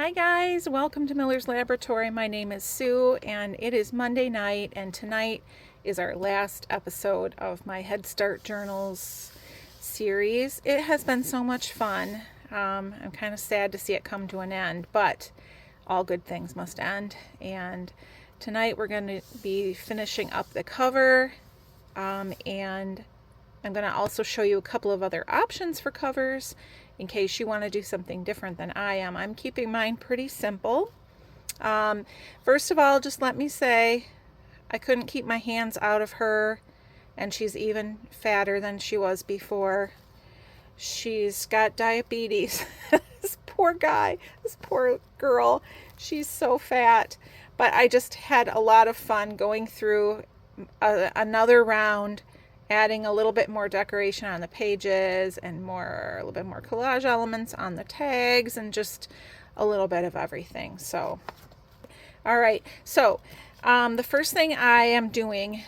Hi guys, welcome to Miller's Laboratory. My name is Sue and it is Monday night, and tonight is our last episode of my Headstart Journals series. It has been so much fun. I'm kind of sad to see it come to an end, but all good things must end. And tonight we're going to be finishing up the cover, and I'm going to also show you a couple of other options for covers in case you want to do something different than I am. I'm keeping mine pretty simple. First of all, just let me say I couldn't keep my hands out of her, and she's even fatter than she was before. She's got diabetes. This poor guy, this poor girl, she's so fat. But I just had a lot of fun going through another round, adding a little bit more decoration on the pages and a little bit more collage elements on the tags, and just a little bit of everything. So, all right. So, the first thing I am doing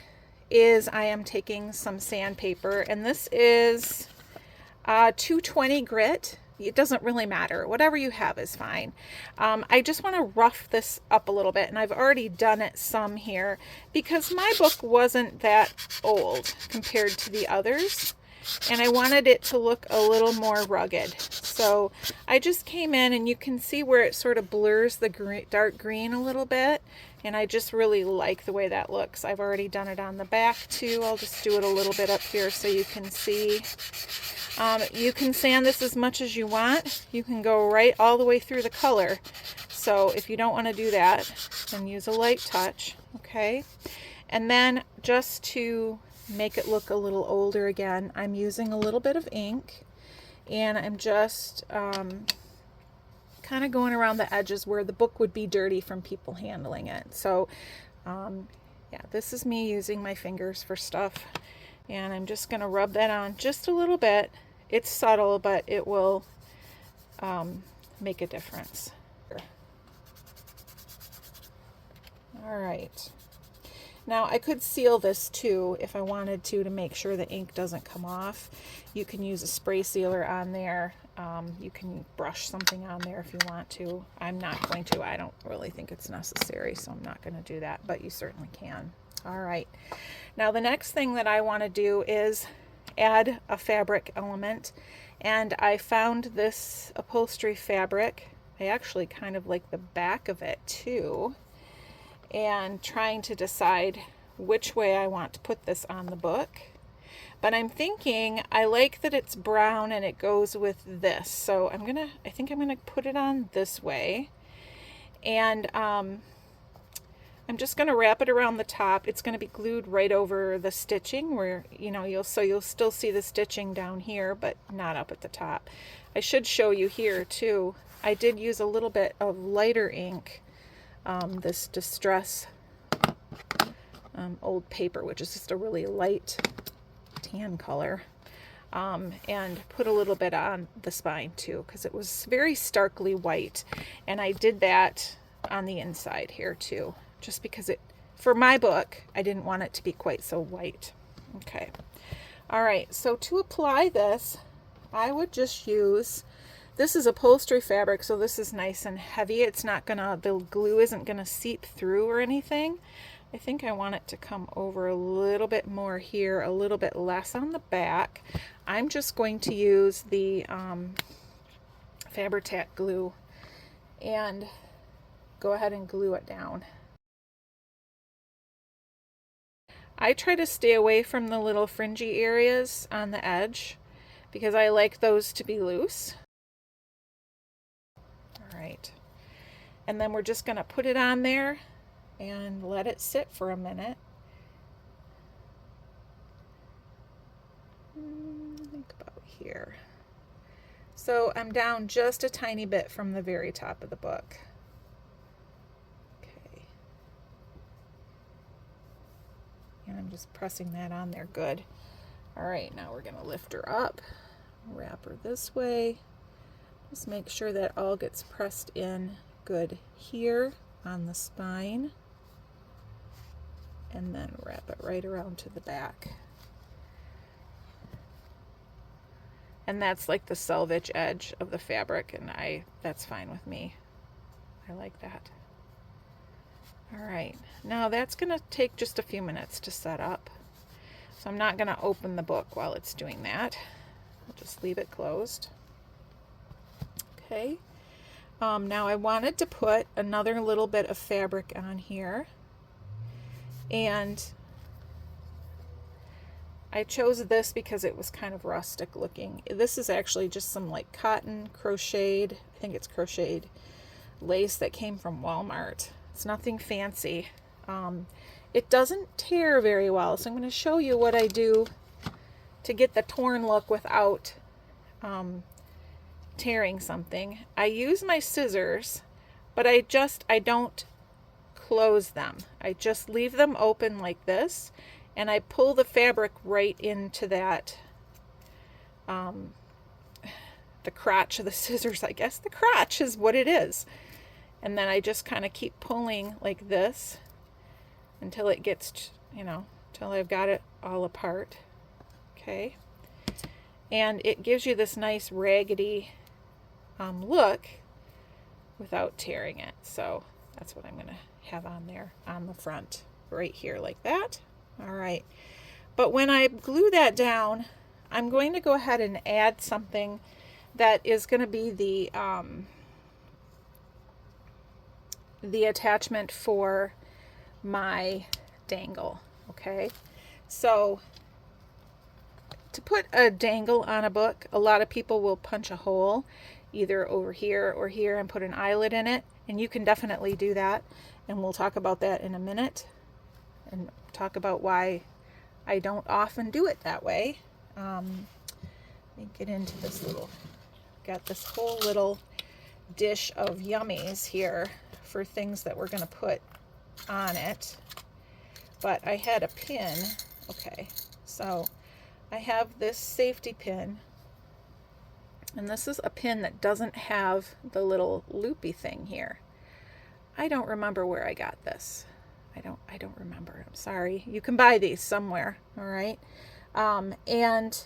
is I am taking some sandpaper, and this is 220 grit. It doesn't really matter. Whatever you have is fine. I just want to rough this up a little bit, and I've already done it some here because my book wasn't that old compared to the others, and I wanted it to look a little more rugged. So I just came in, and you can see where it sort of blurs the dark green a little bit, and I just really like the way that looks. I've already done it on the back too. I'll just do it a little bit up here so you can see. You can sand this as much as you want. You can go right all the way through the color. So if you don't want to do that, then use a light touch, okay? And then just to make it look a little older again, I'm using a little bit of ink, and I'm just kind of going around the edges where the book would be dirty from people handling it. So yeah, this is me using my fingers for stuff. And I'm just going to rub that on just a little bit. It's subtle, but it will make a difference. All right. Now I could seal this too if I wanted to make sure the ink doesn't come off. You can use a spray sealer on there. You can brush something on there if you want to. I'm not going to. I don't really think it's necessary, so I'm not going to do that, but you certainly can. All right. Now the next thing that I want to do is add a fabric element, and I found this upholstery fabric. I actually kind of like the back of it too, and trying to decide which way I want to put this on the book. But I'm thinking I like that it's brown and it goes with this, so I think I'm gonna put it on this way, and I'm just going to wrap it around the top. It's going to be glued right over the stitching where, you'll still see the stitching down here, but not up at the top. I should show you here too. I did use a little bit of lighter ink, this Distress old paper, which is just a really light tan color, and put a little bit on the spine too, because it was very starkly white, and I did that on the inside here too, just because for my book, I didn't want it to be quite so white. Okay. All right. So to apply this, I would just use, this is upholstery fabric, so this is nice and heavy. The glue isn't gonna seep through or anything. I think I want it to come over a little bit more here, a little bit less on the back. I'm just going to use the Fabri-Tac glue and go ahead and glue it down. I try to stay away from the little fringy areas on the edge because I like those to be loose. All right. And then we're just going to put it on there and let it sit for a minute. I think about here. So I'm down just a tiny bit from the very top of the book. And I'm just pressing that on there. Good. All right, now we're going to lift her up, wrap her this way. Just make sure that all gets pressed in good here on the spine, and then wrap it right around to the back. And that's like the selvage edge of the fabric, and that's fine with me. I like that. All right, now that's going to take just a few minutes to set up. So I'm not going to open the book while it's doing that. I'll just leave it closed. Okay. Now I wanted to put another little bit of fabric on here, and I chose this because it was kind of rustic looking. This is actually just some like cotton crocheted, I think it's crocheted lace that came from Walmart. It's nothing fancy. It doesn't tear very well, so I'm going to show you what I do to get the torn look without tearing something. I use my scissors, but I don't close them. I just leave them open like this, and I pull the fabric right into that, the crotch of the scissors, I guess. The crotch is what it is. And then I just kind of keep pulling like this until it gets, until I've got it all apart. Okay. And it gives you this nice raggedy look without tearing it. So that's what I'm going to have on there on the front right here like that. All right. But when I glue that down, I'm going to go ahead and add something that is going to be the attachment for my dangle. Okay. So to put a dangle on a book, a lot of people will punch a hole either over here or here and put an eyelet in it, and you can definitely do that, and we'll talk about that in a minute and talk about why I don't often do it that way. Let me get into this got this whole little dish of yummies here for things that we're going to put on it, but I had a pin. Okay, so I have this safety pin, and this is a pin that doesn't have the little loopy thing here. I don't remember where I got this. I don't remember. I'm sorry. You can buy these somewhere. All right. And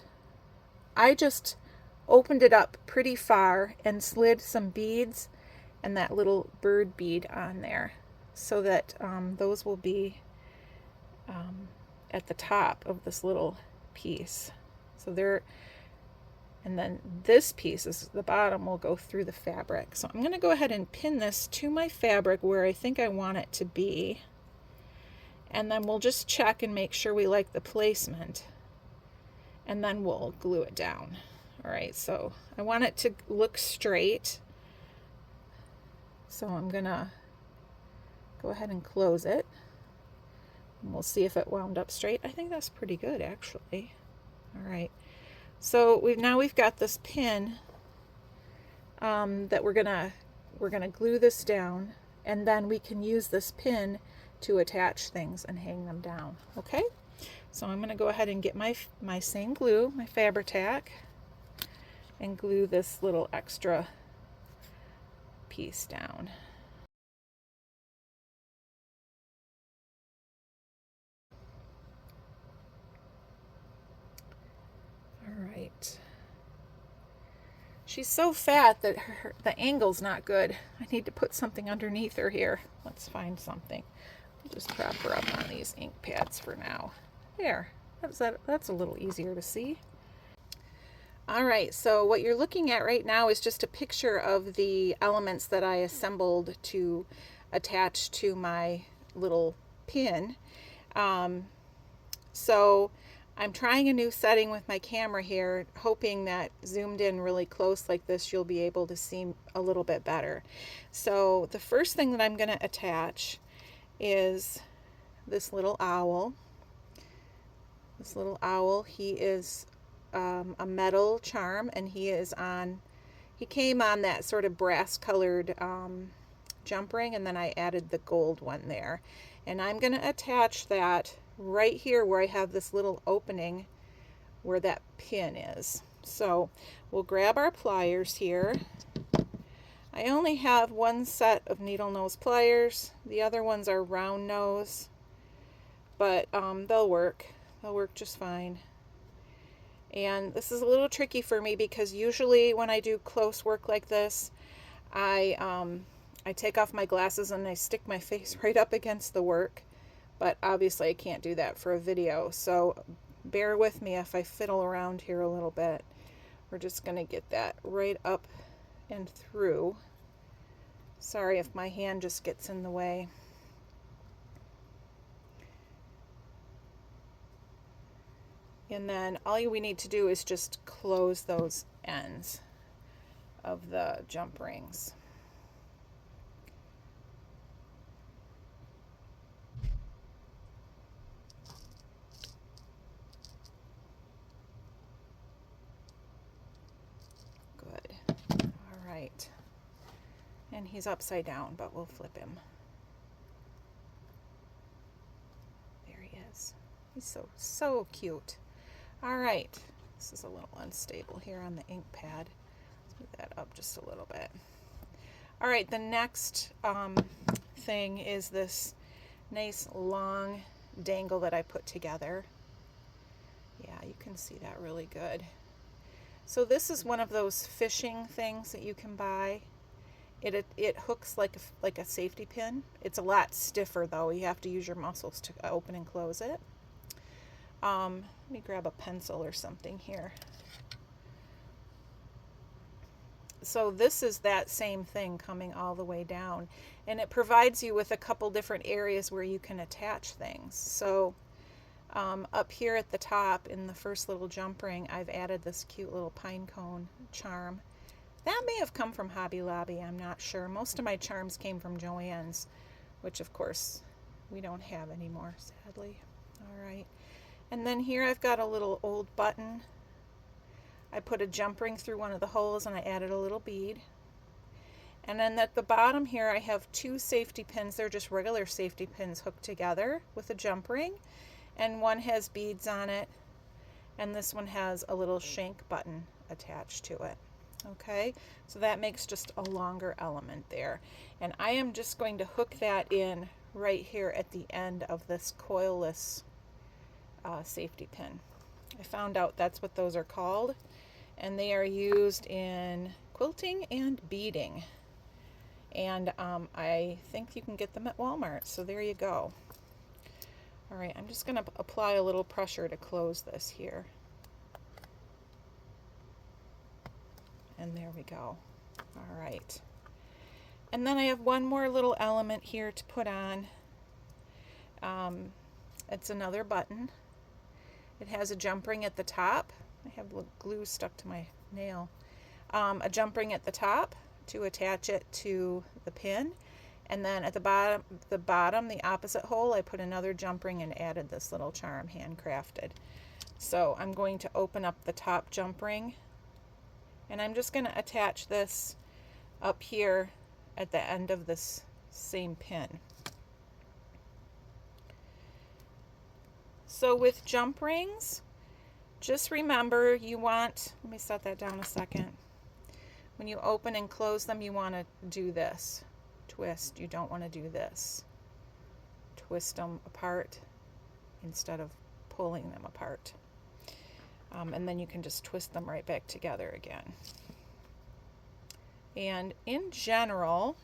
I just opened it up pretty far and slid some beads and that little bird bead on there so that those will be at the top of this little piece. So they're, and then this piece is the bottom will go through the fabric. So I'm going to go ahead and pin this to my fabric where I think I want it to be. And then we'll just check and make sure we like the placement. And then we'll glue it down. All right, so I want it to look straight. So I'm going to go ahead and close it. And we'll see if it wound up straight. I think that's pretty good, actually. All right. So we've got this pin that we're gonna glue this down, and then we can use this pin to attach things and hang them down. Okay, so I'm gonna go ahead and get my same glue, my Fabri-Tac, and glue this little extra piece down. All right. She's so fat that the angle's not good. I need to put something underneath her here. Let's find something. I'll just prop her up on these ink pads for now. There. That's a little easier to see. All right, so what you're looking at right now is just a picture of the elements that I assembled to attach to my little pin. So I'm trying a new setting with my camera here, hoping that zoomed in really close like this, you'll be able to see a little bit better. So the first thing that I'm going to attach is this little owl. This little owl, he is a metal charm, and he came on that sort of brass colored jump ring, and then I added the gold one there. And I'm going to attach that right here where I have this little opening where that pin is. So we'll grab our pliers here. I only have one set of needle nose pliers. The other ones are round nose, but they'll work. They'll work just fine. And this is a little tricky for me because usually when I do close work like this, I I take off my glasses and I stick my face right up against the work, but obviously I can't do that for a video, so bear with me if I fiddle around here a little bit. We're just going to get that right up and through. Sorry if my hand just gets in the way. And then all we need to do is just close those ends of the jump rings. Good. All right. And he's upside down, but we'll flip him. There he is. He's so cute. All right. This is a little unstable here on the ink pad. Let's move that up just a little bit. All right, the next thing is this nice long dangle that I put together. Yeah, you can see that really good. So this is one of those fishing things that you can buy. It hooks like a safety pin. It's a lot stiffer though. You have to use your muscles to open and close it. Let me grab a pencil or something here. So this is that same thing coming all the way down, and it provides you with a couple different areas where you can attach things. So up here at the top in the first little jump ring, I've added this cute little pine cone charm. That may have come from Hobby Lobby, I'm not sure. Most of my charms came from Joann's, which of course we don't have anymore, sadly. All right. And then here I've got a little old button. I put a jump ring through one of the holes and I added a little bead. And then at the bottom here I have two safety pins. They're just regular safety pins hooked together with a jump ring. And one has beads on it. And this one has a little shank button attached to it. Okay, so that makes just a longer element there. And I am just going to hook that in right here at the end of this coilless safety pin. I found out that's what those are called, and they are used in quilting and beading, and I think you can get them at Walmart, so there you go. All right, I'm just going to apply a little pressure to close this here, and there we go. All right, and then I have one more little element here to put on. It's another button. It has a jump ring at the top. I have glue stuck to my nail. A jump ring at the top to attach it to the pin. And then at the bottom, the opposite hole, I put another jump ring and added this little charm, handcrafted. So I'm going to open up the top jump ring. And I'm just going to attach this up here at the end of this same pin. So with jump rings, just remember you want, let me set that down a second. When you open and close them, you want to do this. Twist. You don't want to do this. Twist them apart instead of pulling them apart. And then you can just twist them right back together again. And in general,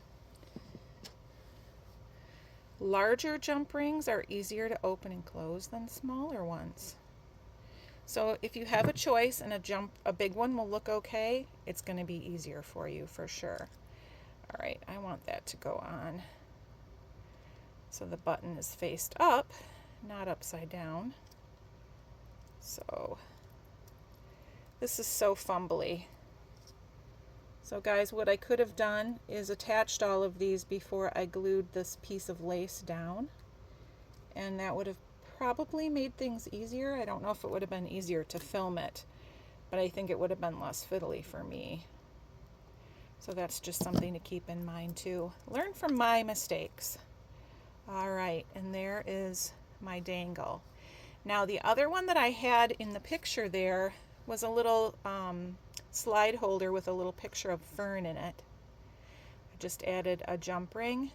larger jump rings are easier to open and close than smaller ones. So if you have a choice and a big one will look okay, it's going to be easier for you for sure. All right, I want that to go on. So the button is faced up, not upside down. So this is so fumbly. So guys, what I could have done is attached all of these before I glued this piece of lace down, and that would have probably made things easier. I don't know if it would have been easier to film it, but I think it would have been less fiddly for me. So that's just something to keep in mind too. Learn from my mistakes. All right, and there is my dangle. Now the other one that I had in the picture there was a little slide holder with a little picture of fern in it. I just added a jump ring.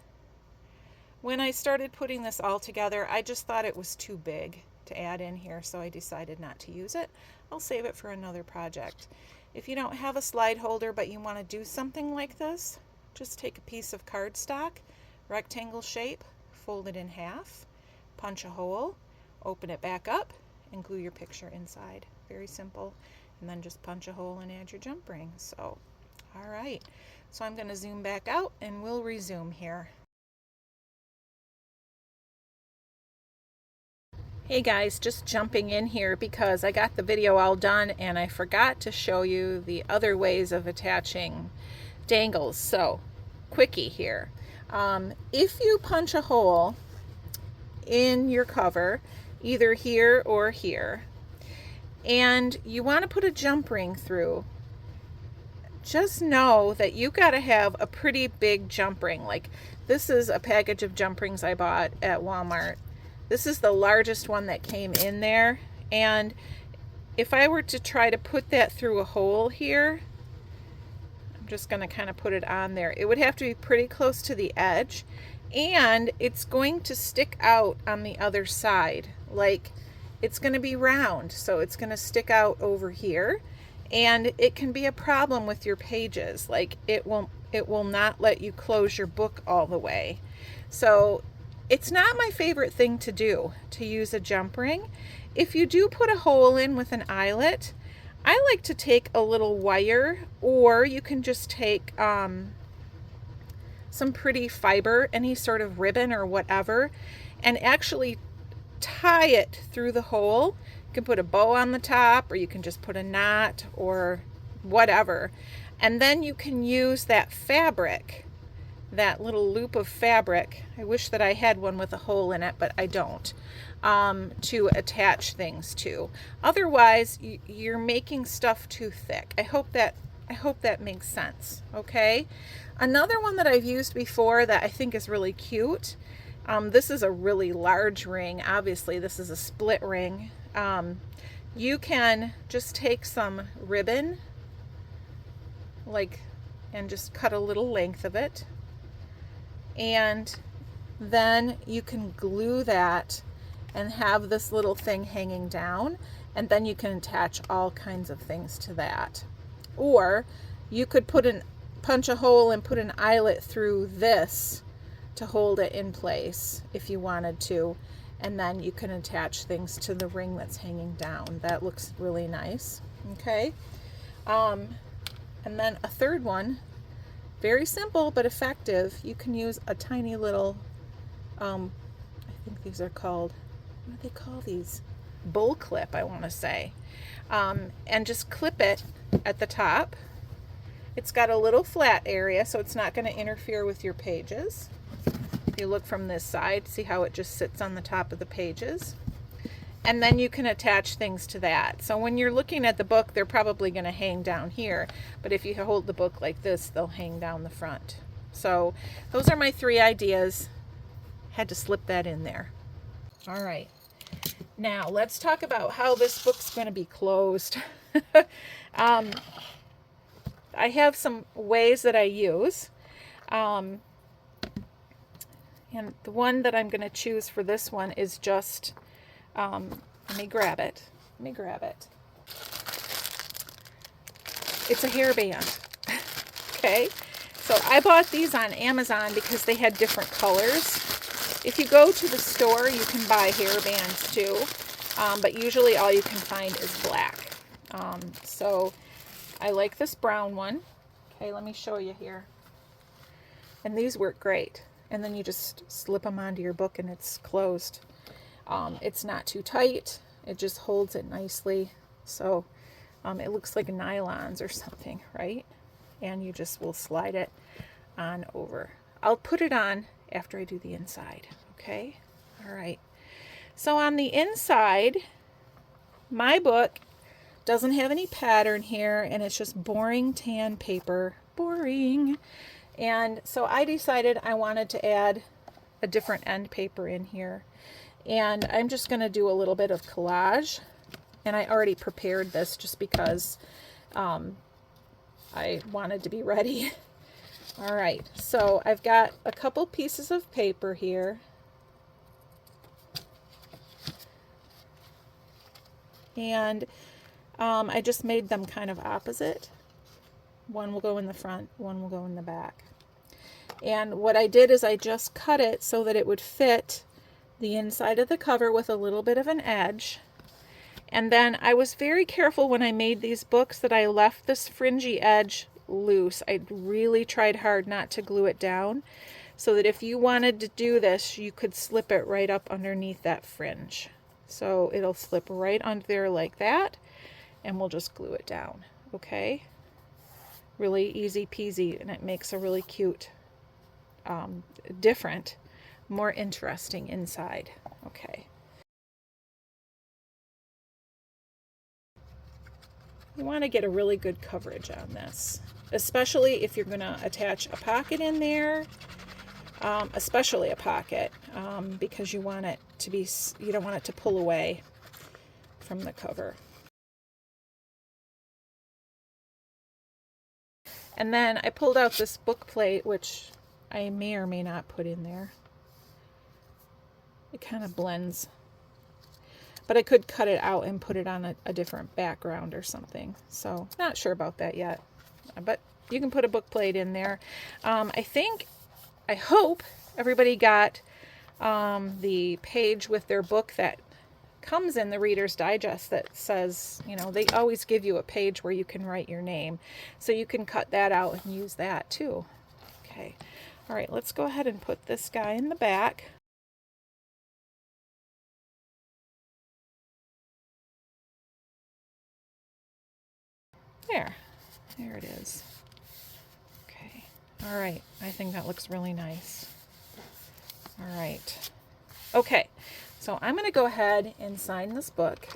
When I started putting this all together, I just thought it was too big to add in here, so I decided not to use it. I'll save it for another project. If you don't have a slide holder but you want to do something like this, just take a piece of cardstock, rectangle shape, fold it in half, punch a hole, open it back up, and glue your picture inside. Very simple. And then just punch a hole and add your jump ring. So, all right. So I'm going to zoom back out and we'll resume here. Hey guys, just jumping in here because I got the video all done and I forgot to show you the other ways of attaching dangles. So, quickie here. If you punch a hole in your cover, either here or here, and you want to put a jump ring through, just know that you got to have a pretty big jump ring. Like, this is a package of jump rings I bought at Walmart. This is the largest one that came in there, and if I were to try to put that through a hole here, I'm just going to kind of put it on there. It would have to be pretty close to the edge, and it's going to stick out on the other side. Like, it's going to be round, so it's going to stick out over here, and it can be a problem with your pages. Like, it will not let you close your book all the way. So it's not my favorite thing to do, to use a jump ring. If you do put a hole in with an eyelet, I like to take a little wire, or you can just take some pretty fiber, any sort of ribbon or whatever, and actually tie it through the hole. You can put a bow on the top, or you can just put a knot or whatever. And then you can use that fabric, that little loop of fabric. I wish that I had one with a hole in it, but I don't, to attach things to. Otherwise, you're making stuff too thick. I hope that makes sense. Okay. Another one that I've used before that I think is really cute. This is a really large ring. Obviously, this is a split ring. You can just take some ribbon, and just cut a little length of it. And then you can glue that and have this little thing hanging down, and then you can attach all kinds of things to that. Or you could punch a hole and put an eyelet through this to hold it in place if you wanted to, and then you can attach things to the ring that's hanging down. That looks really nice. Okay. And then a third one, very simple but effective. You can use a tiny little, I think these are called, what do they call these? Bull clip, I want to say. And just clip it at the top. It's got a little flat area, so it's not going to interfere with your pages. If you look from this side, see how it just sits on the top of the pages. And then you can attach things to that. So when you're looking at the book, they're probably going to hang down here. But if you hold the book like this, they'll hang down the front. So those are my 3 ideas. Had to slip that in there. All right. Now let's talk about how this book's going to be closed. I have some ways that I use. And the one that I'm going to choose for this one is just... let me grab it. It's a hairband. Okay, so I bought these on Amazon because they had different colors. If you go to the store, you can buy hairbands too, but usually all you can find is black. So I like this brown one. Okay, let me show you here. And these work great. And then you just slip them onto your book and it's closed. It's not too tight. It just holds it nicely. So it looks like nylons or something, right? And you just will slide it on over. I'll put it on after I do the inside. Okay. All right. So on the inside, my book doesn't have any pattern here, and it's just boring tan paper. Boring. And so I decided I wanted to add a different end paper in here. And I'm just going to do a little bit of collage. And I already prepared this just because I wanted to be ready. All right, so I've got a couple pieces of paper here. And I just made them kind of opposite. One will go in the front, one will go in the back. And what I did is I just cut it so that it would fit the inside of the cover with a little bit of an edge. And then I was very careful when I made these books that I left this fringy edge loose. I really tried hard not to glue it down, so that if you wanted to do this, you could slip it right up underneath that fringe. So it'll slip right under there like that, and we'll just glue it down, okay? Really easy peasy, and it makes a really cute, different, more interesting inside, okay? You want to get a really good coverage on this, especially if you're going to attach a pocket in there, especially a pocket, because you want it to be, you don't want it to pull away from the cover. And then I pulled out this book plate, which I may or may not put in there. It kind of blends. But I could cut it out and put it on a different background or something. So not sure about that yet. But you can put a book plate in there. I hope everybody got the page with their book that comes in the Reader's Digest that says, you know, they always give you a page where you can write your name. So you can cut that out and use that too. Okay. All right, let's go ahead and put this guy in the back. There it is. Okay, all right, I think that looks really nice. All right, okay, so I'm gonna go ahead and sign this book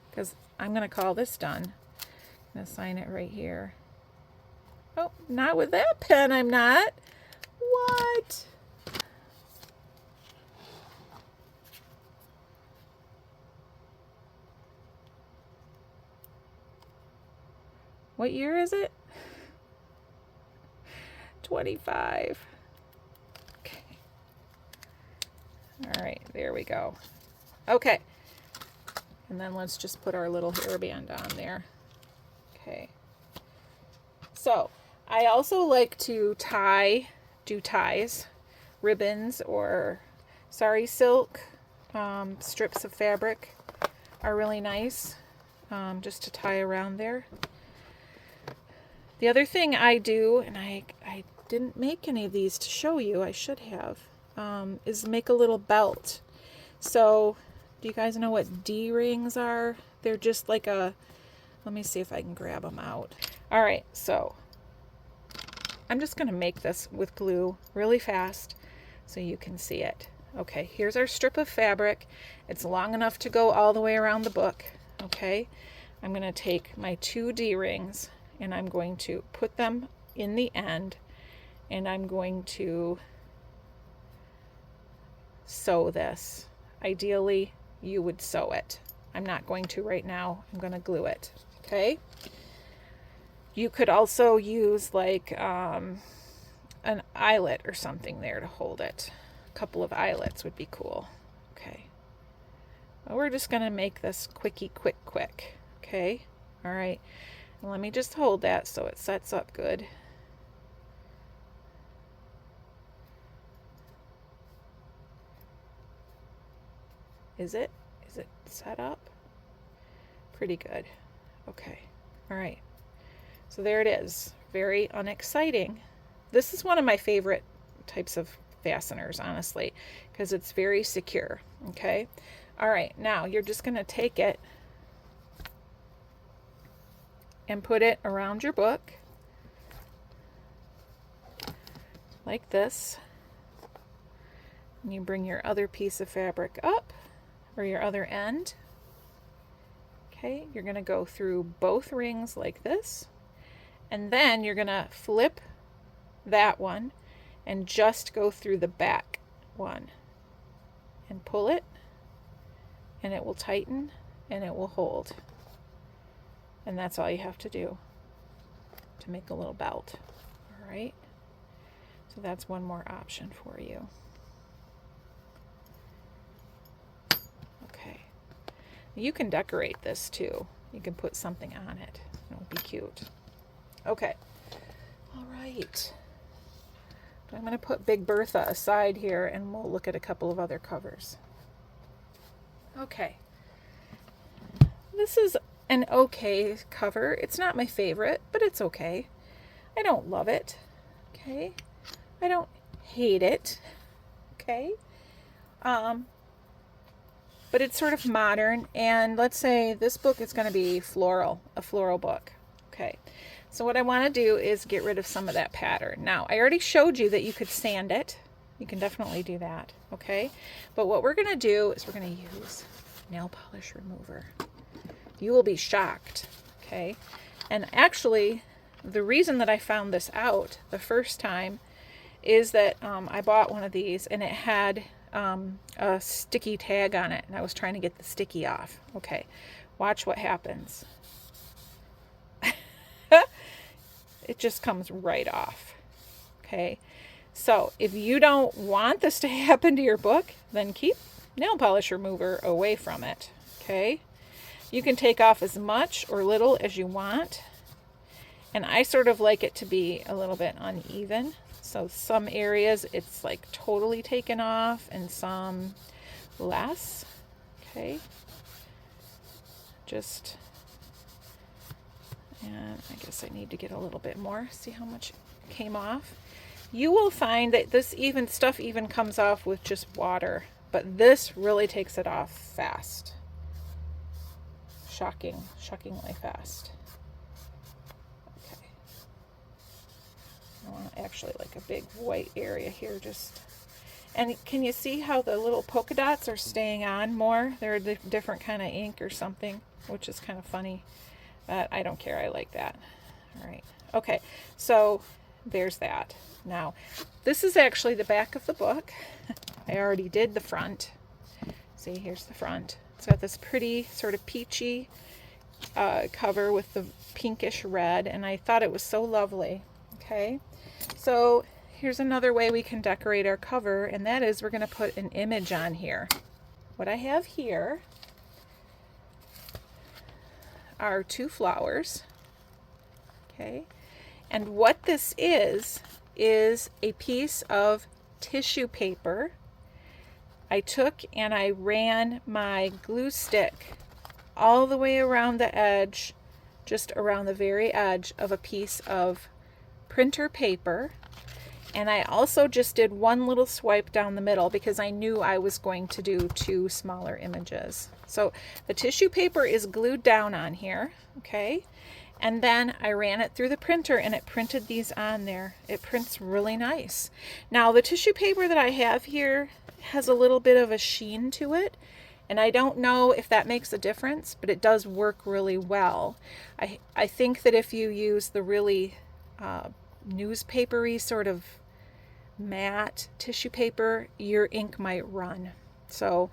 because I'm gonna call this done. I'm gonna sign it right here. Oh, not with that pen, I'm not. What? What year is it? 25. Okay. All right, there we go. Okay. And then let's just put our little hairband on there. Okay. So I also like to do ties, ribbons, or sari silk. Strips of fabric are really nice, just to tie around there. The other thing I do, and I didn't make any of these to show you, I should have, is make a little belt. So, do you guys know what D-rings are? They're just like a, let me see if I can grab them out. All right, so I'm just going to make this with glue really fast so you can see it. Okay, here's our strip of fabric. It's long enough to go all the way around the book. Okay, I'm going to take my 2 D-rings and I'm going to put them in the end, and I'm going to sew this. Ideally, you would sew it. I'm not going to right now. I'm going to glue it. Okay. You could also use like an eyelet or something there to hold it. A couple of eyelets would be cool. Okay. Well, we're just going to make this quickie quick. Okay. All right. And let me just hold that so it sets up good. Is it set up? Pretty good. Okay. All right. So there it is. Very unexciting. This is one of my favorite types of fasteners, honestly, because it's very secure. Okay. All right. Now you're just going to take it and put it around your book like this. And you bring your other piece of fabric up, or your other end. Okay, you're going to go through both rings like this, and then you're going to flip that one and just go through the back one and pull it, and it will tighten and it will hold. And that's all you have to do to make a little belt. All right, so that's one more option for you. Okay, you can decorate this too. You can put something on it. It'll be cute. Okay, all right. I'm going to put Big Bertha aside here and we'll look at a couple of other covers. Okay. This is an okay cover. It's not my favorite, but it's okay. I don't love it. Okay. I don't hate it. Okay. But it's sort of modern, and let's say this book is going to be floral, a floral book. Okay. So what I want to do is get rid of some of that pattern. Now, I already showed you that you could sand it. You can definitely do that. Okay. But what we're going to do is we're going to use nail polish remover. You will be shocked. Okay. And actually, the reason that I found this out the first time is that I bought one of these and it had a sticky tag on it, and I was trying to get the sticky off. Okay, watch what happens. It just comes right off. Okay, so if you don't want this to happen to your book, then keep nail polish remover away from it. Okay, you can take off as much or little as you want, and I sort of like it to be a little bit uneven. So some areas it's like totally taken off and some less. Okay. And I guess I need to get a little bit more. See how much came off. You will find that this stuff even comes off with just water, but this really takes it off fast. Shockingly fast. I want actually like a big white area here and can you see how the little polka dots are staying on more? They're a different kind of ink or something, which is kind of funny, but I don't care. I like that. All right. Okay. So there's that. Now, this is actually the back of the book. I already did the front. See, here's the front. It's got this pretty sort of peachy cover with the pinkish red, and I thought it was so lovely. Okay. So here's another way we can decorate our cover, and that is we're going to put an image on here. What I have here are 2 flowers. Okay. And what this is a piece of tissue paper. I took and I ran my glue stick all the way around the edge, just around the very edge of a piece of printer paper, and I also just did one little swipe down the middle because I knew I was going to do 2 smaller images. So the tissue paper is glued down on here, okay, and then I ran it through the printer and it printed these on there. It prints really nice. Now the tissue paper that I have here has a little bit of a sheen to it, and I don't know if that makes a difference, but it does work really well. I think that if you use the really newspapery sort of matte tissue paper, your ink might run. So,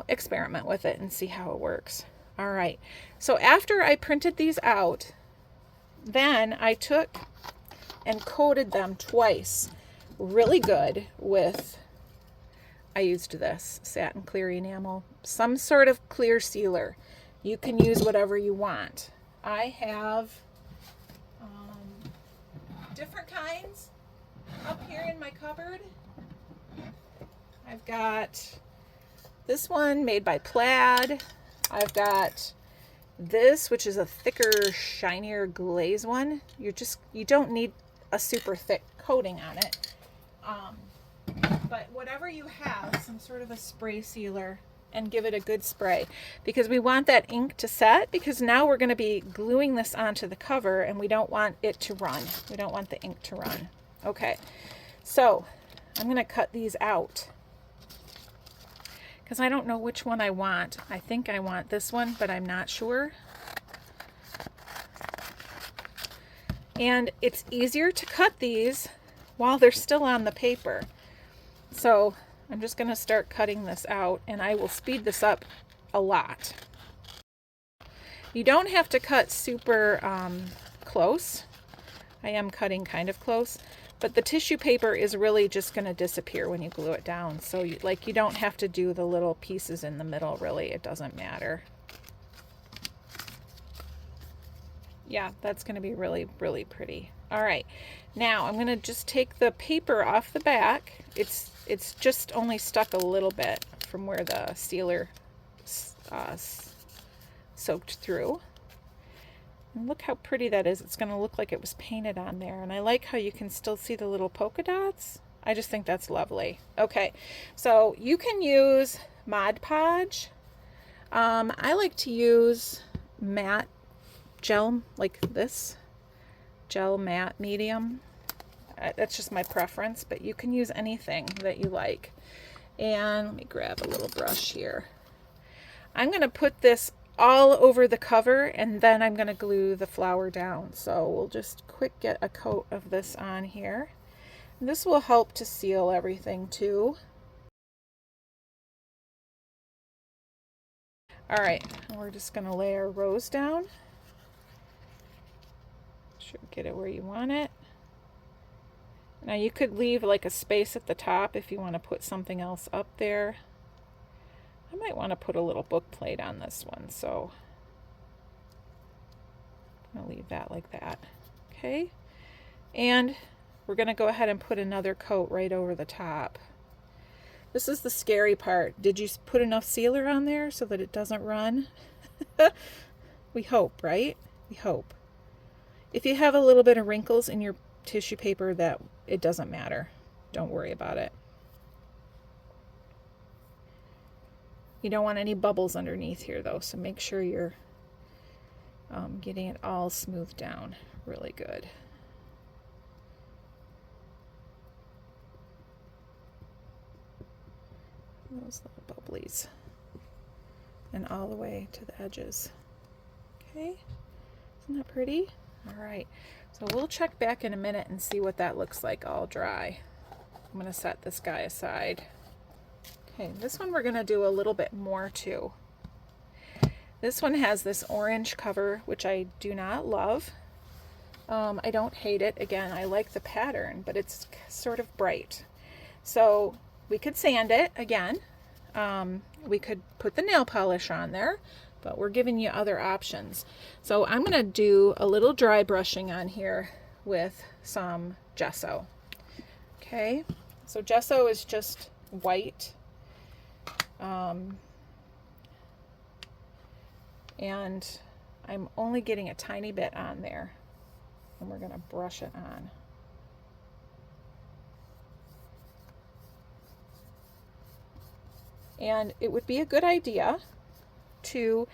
experiment with it and see how it works. All right. So after I printed these out, then I took and coated them twice really good with, I used this satin clear enamel, some sort of clear sealer. You can use whatever you want. I have different kinds up here in my cupboard. I've got this one made by Plaid. I've got this, which is a thicker, shinier glaze one. You don't need a super thick coating on it. But whatever you have, some sort of a spray sealer, and give it a good spray, because we want that ink to set, because now we're going to be gluing this onto the cover and we don't want it to run. We don't want the ink to run. Okay, so I'm going to cut these out because I don't know which one I want. I think I want this one, but I'm not sure. And it's easier to cut these while they're still on the paper. So I'm just going to start cutting this out, and I will speed this up a lot. You don't have to cut super close. I am cutting kind of close, but the tissue paper is really just going to disappear when you glue it down. So you don't have to do the little pieces in the middle, really. It doesn't matter. Yeah, that's going to be really, really pretty. All right, now I'm going to just take the paper off the back. It's just only stuck a little bit from where the sealer uh, soaked through. And look how pretty that is. It's going to look like it was painted on there. And I like how you can still see the little polka dots. I just think that's lovely. Okay, so you can use Mod Podge. I like to use matte gel like this, gel matte medium. That's just my preference, but you can use anything that you like. And let me grab a little brush here. I'm going to put this all over the cover, and then I'm going to glue the flower down. So we'll just quick get a coat of this on here. This will help to seal everything too. All right, we're just going to lay our rose down. Sure, get it where you want it. Now you could leave like a space at the top if you want to put something else up there. I might want to put a little book plate on this one, so I'm going to leave that like that. Okay, and we're going to go ahead and put another coat right over the top. This is the scary part. Did you put enough sealer on there so that it doesn't run? We hope, right? We hope. If you have a little bit of wrinkles in your tissue paper, that it doesn't matter. Don't worry about it. You don't want any bubbles underneath here though, so make sure you're getting it all smoothed down really good. Those little bubblies. And all the way to the edges. Okay, isn't that pretty? All right, so we'll check back in a minute and see what that looks like all dry. I'm gonna set this guy aside. Okay, this one we're gonna do a little bit more to. This one has this orange cover, which I do not love. I don't hate it. Again, I like the pattern, but it's sort of bright. So we could sand it again. We could put the nail polish on there, but we're giving you other options. So I'm going to do a little dry brushing on here with some gesso. Okay, so gesso is just white. And I'm only getting a tiny bit on there, and we're going to brush it on. And it would be a good idea to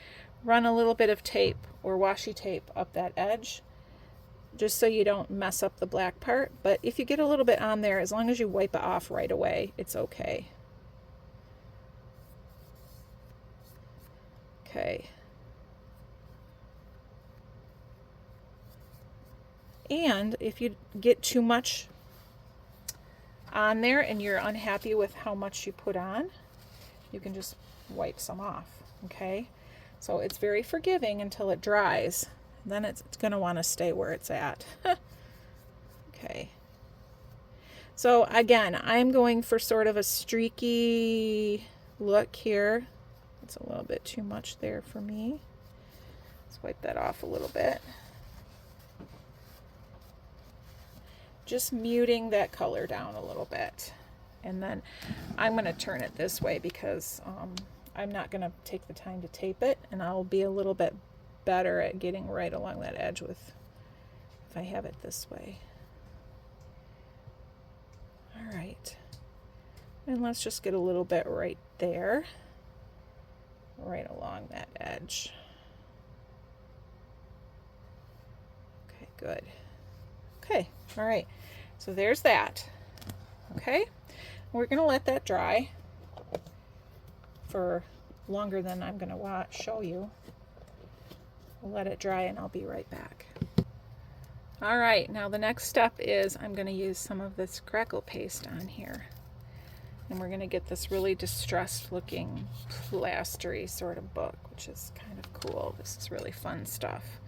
run a little bit of tape or washi tape up that edge, just so you don't mess up the black part. But if you get a little bit on there, as long as you wipe it off right away, it's okay. Okay. And if you get too much on there and you're unhappy with how much you put on, you can just wipe some off. Okay, so it's very forgiving until it dries. Then it's going to want to stay where it's at. Okay, so again, I'm going for sort of a streaky look here. It's a little bit too much there for me. Let's wipe that off a little bit. Just muting that color down a little bit. And then I'm going to turn it this way because I'm not going to take the time to tape it, and I'll be a little bit better at getting right along that edge with if I have it this way. All right. And let's just get a little bit right there, right along that edge. Okay, good. Okay, all right, so there's that. Okay, we're gonna let that dry for longer than I'm gonna show you. We'll let it dry and I'll be right back. All right, now the next step is I'm gonna use some of this crackle paste on here. And we're gonna get this really distressed looking plastery sort of book, which is kind of cool. This is really fun stuff.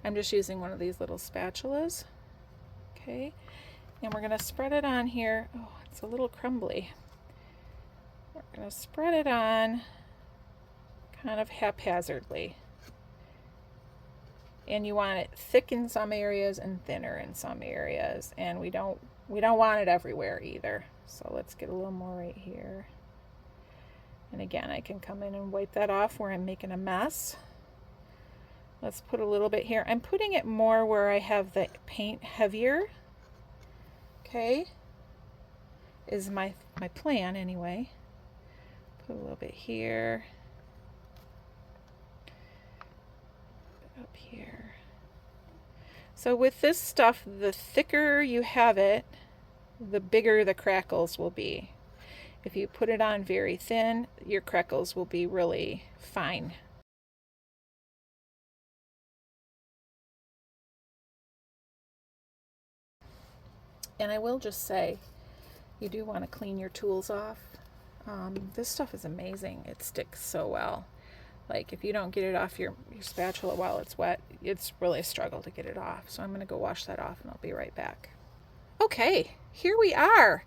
I'm just using one of these little spatulas. Okay, and we're going to spread it on here. Oh, it's a little crumbly. We're going to spread it on kind of haphazardly. And you want it thick in some areas and thinner in some areas, and we don't want it everywhere either. So let's get a little more right here. And again, I can come in and wipe that off where I'm making a mess. Let's put a little bit here. I'm putting it more where I have the paint heavier. Okay, is my plan anyway. Put a little bit here. Up here. So with this stuff, the thicker you have it, the bigger the crackles will be. If you put it on very thin, your crackles will be really fine. And I will just say, you do want to clean your tools off. This stuff is amazing. It sticks so well. Like if you don't get it off your spatula while it's wet, it's really a struggle to get it off. So I'm going to go wash that off and I'll be right back. Okay, here we are.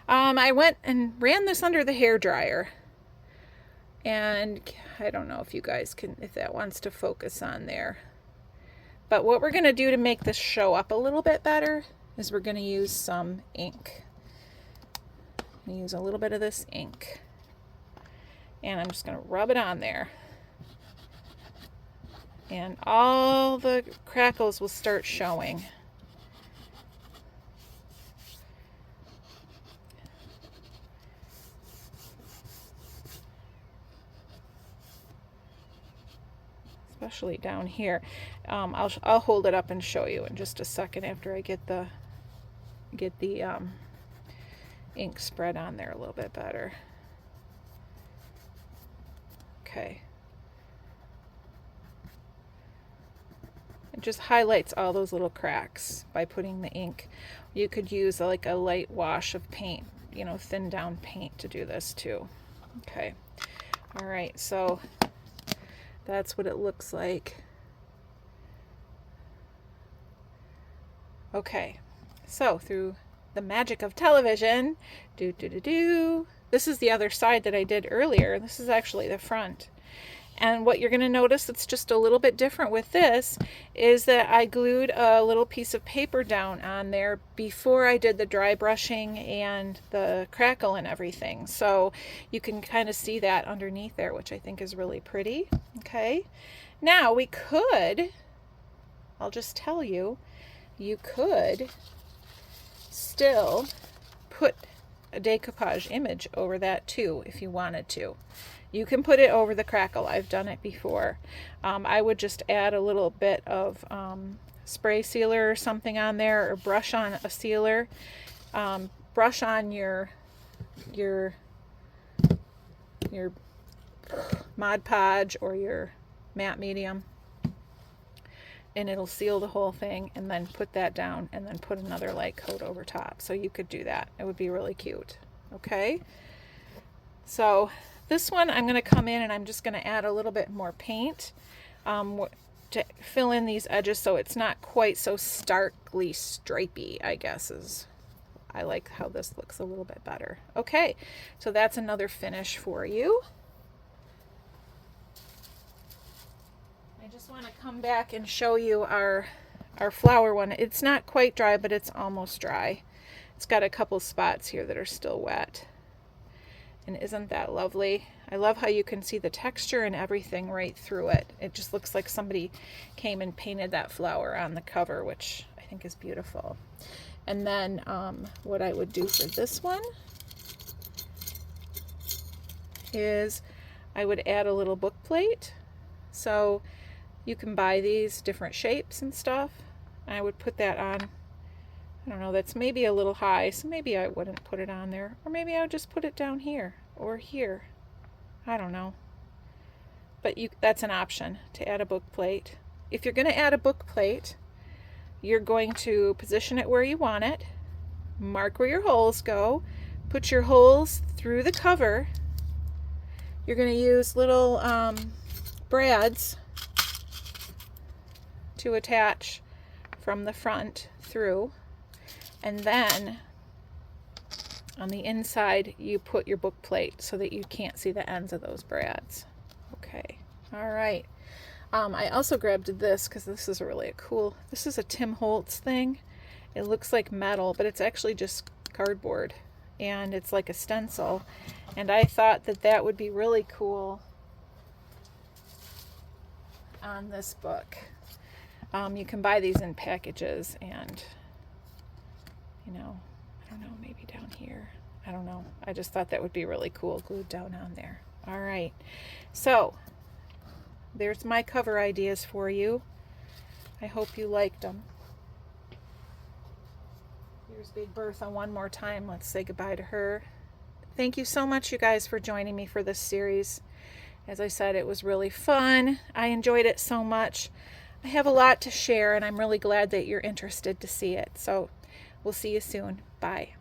I went and ran this under the hair dryer. And I don't know if you guys can, if that wants to focus on there. But what we're going to do to make this show up a little bit better is we're going to use some ink. I'm going to use a little bit of this ink. And I'm just going to rub it on there. And all the crackles will start showing. Especially down here. I'll hold it up and show you in just a second after I get the ink spread on there a little bit better. Okay. It just highlights all those little cracks by putting the ink. You could use like a light wash of paint, you know, thin down paint to do this too. Okay. All right, so that's what it looks like. Okay, so through the magic of television, this is the other side that I did earlier. This is actually the front. And what you're going to notice that's just a little bit different with this is that I glued a little piece of paper down on there before I did the dry brushing and the crackle and everything. So you can kind of see that underneath there, which I think is really pretty. Okay. Now we could, I'll just tell you, you could still put a decoupage image over that too if you wanted to. You can put it over the crackle. I've done it before. I would just add a little bit of spray sealer or something on there, or brush on a sealer. Brush on your Mod Podge or your matte medium, and it'll seal the whole thing, and then put that down and then put another light coat over top. So you could do that. It would be really cute. Okay, so this one I'm going to come in and I'm just going to add a little bit more paint to fill in these edges so it's not quite so starkly stripy, I guess is. I like how this looks a little bit better. Okay, so that's another finish for you. I just want to come back and show you our flower one. It's not quite dry, but it's almost dry. It's got a couple spots here that are still wet. And isn't that lovely? I love how you can see the texture and everything right through it. It just looks like somebody came and painted that flower on the cover, which I think is beautiful. And then what I would do for this one is I would add a little book plate. So you can buy these different shapes and stuff. I would put that on. I don't know, that's maybe a little high, so maybe I wouldn't put it on there. Or maybe I would just put it down here or here. I don't know. But that's an option to add a book plate. If you're going to add a book plate, you're going to position it where you want it, mark where your holes go, put your holes through the cover. You're going to use little brads to attach from the front through. And then on the inside, you put your book plate so that you can't see the ends of those brads. Okay, all right. I also grabbed this because this is really cool. This is a Tim Holtz thing. It looks like metal, but it's actually just cardboard, and it's like a stencil. And I thought that that would be really cool on this book. You can buy these in packages, and I don't know, maybe down here. I don't know. I just thought that would be really cool glued down on there. All right. So there's my cover ideas for you. I hope you liked them. Here's Big Bertha one more time. Let's say goodbye to her. Thank you so much, you guys, for joining me for this series. As I said, it was really fun. I enjoyed it so much. I have a lot to share, and I'm really glad that you're interested to see it. So we'll see you soon. Bye.